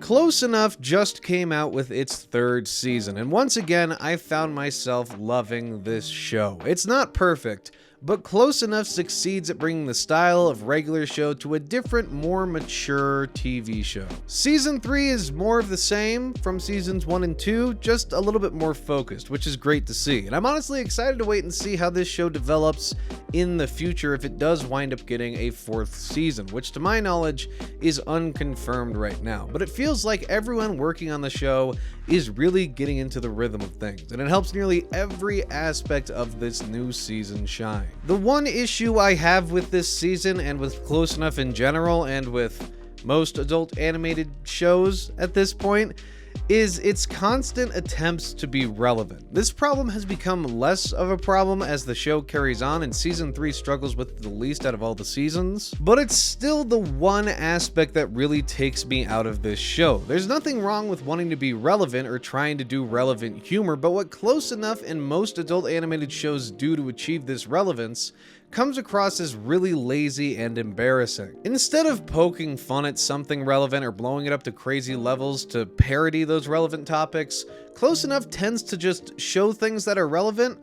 Close Enough just came out with its 3rd season, and once again, I found myself loving this show. It's not perfect, but Close Enough succeeds at bringing the style of regular show to a different, more mature TV show. Season 3 is more of the same from seasons 1 and 2, just a little bit more focused, which is great to see. And I'm honestly excited to wait and see how this show develops in the future if it does wind up getting a 4th season, which to my knowledge is unconfirmed right now. But it feels like everyone working on the show is really getting into the rhythm of things, and it helps nearly every aspect of this new season shine. The one issue I have with this season, and with Close Enough in general, and with most adult animated shows at this point, is its constant attempts to be relevant. This problem has become less of a problem as the show carries on, and season 3 struggles with it the least out of all the seasons, but it's still the one aspect that really takes me out of this show. There's nothing wrong with wanting to be relevant or trying to do relevant humor, but what Close Enough and most adult animated shows do to achieve this relevance comes across as really lazy and embarrassing. Instead of poking fun at something relevant or blowing it up to crazy levels to parody those relevant topics, Close Enough tends to just show things that are relevant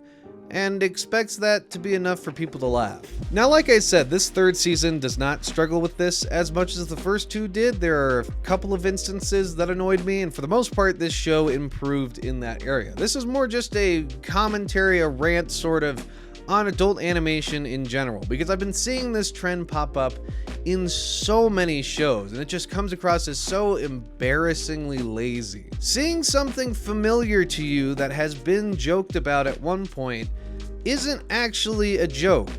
and expects that to be enough for people to laugh. Now, like I said, this 3rd season does not struggle with this as much as the first 2 did. There are a couple of instances that annoyed me, and for the most part, this show improved in that area. This is more just a commentary, a rant sort of, on adult animation in general, because I've been seeing this trend pop up in so many shows, and it just comes across as so embarrassingly lazy. Seeing something familiar to you that has been joked about at one point isn't actually a joke.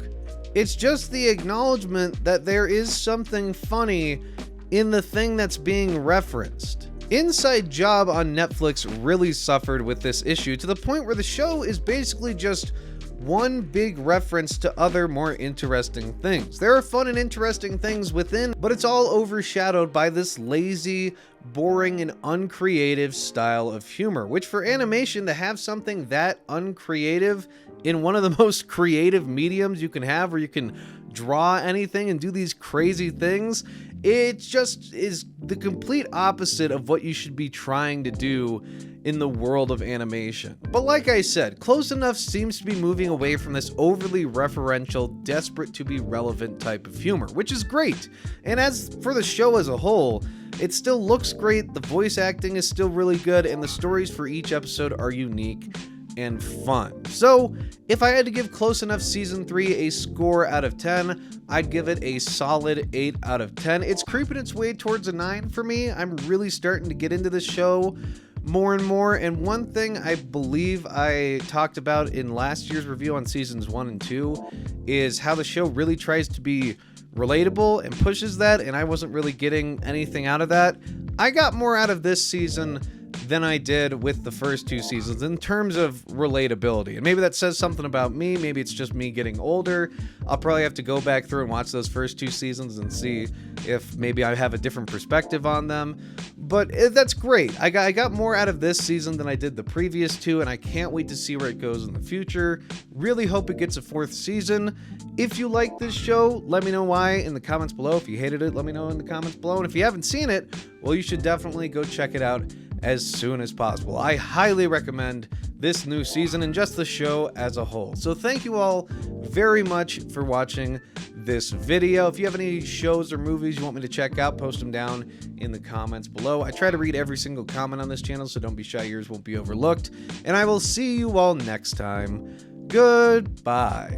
It's just the acknowledgement that there is something funny in the thing that's being referenced. Inside Job on Netflix really suffered with this issue to the point where the show is basically just one big reference to other more interesting things. There are fun and interesting things within, but it's all overshadowed by this lazy, boring, and uncreative style of humor, which for animation to have something that uncreative in one of the most creative mediums you can have, where you can draw anything and do these crazy things, it just is the complete opposite of what you should be trying to do in the world of animation. But like I said, Close Enough seems to be moving away from this overly referential, desperate to be relevant type of humor, which is great. And as for the show as a whole, it still looks great, the voice acting is still really good, and the stories for each episode are unique and fun. So if I had to give Close Enough season 3 a score out of 10, I'd give it a solid 8 out of 10. It's creeping its way towards a 9 for me. I'm really starting to get into this show more and more, and one thing I believe I talked about in last year's review on seasons 1 and 2 is how the show really tries to be relatable and pushes that, and I wasn't really getting anything out of that. I got more out of this season than I did with the first 2 seasons in terms of relatability. And maybe that says something about me. Maybe it's just me getting older. I'll probably have to go back through and watch those first 2 seasons and see if maybe I have a different perspective on them. But that's great. I got more out of this season than I did the previous 2, and I can't wait to see where it goes in the future. Really hope it gets a 4th season. If you like this show, let me know why in the comments below. If you hated it, let me know in the comments below. And if you haven't seen it, well, you should definitely go check it out as soon as possible. I highly recommend this new season and just the show as a whole. So thank you all very much for watching this video. If you have any shows or movies you want me to check out, post them down in the comments below. I try to read every single comment on this channel, so don't be shy, yours won't be overlooked. And I will see you all next time. Goodbye.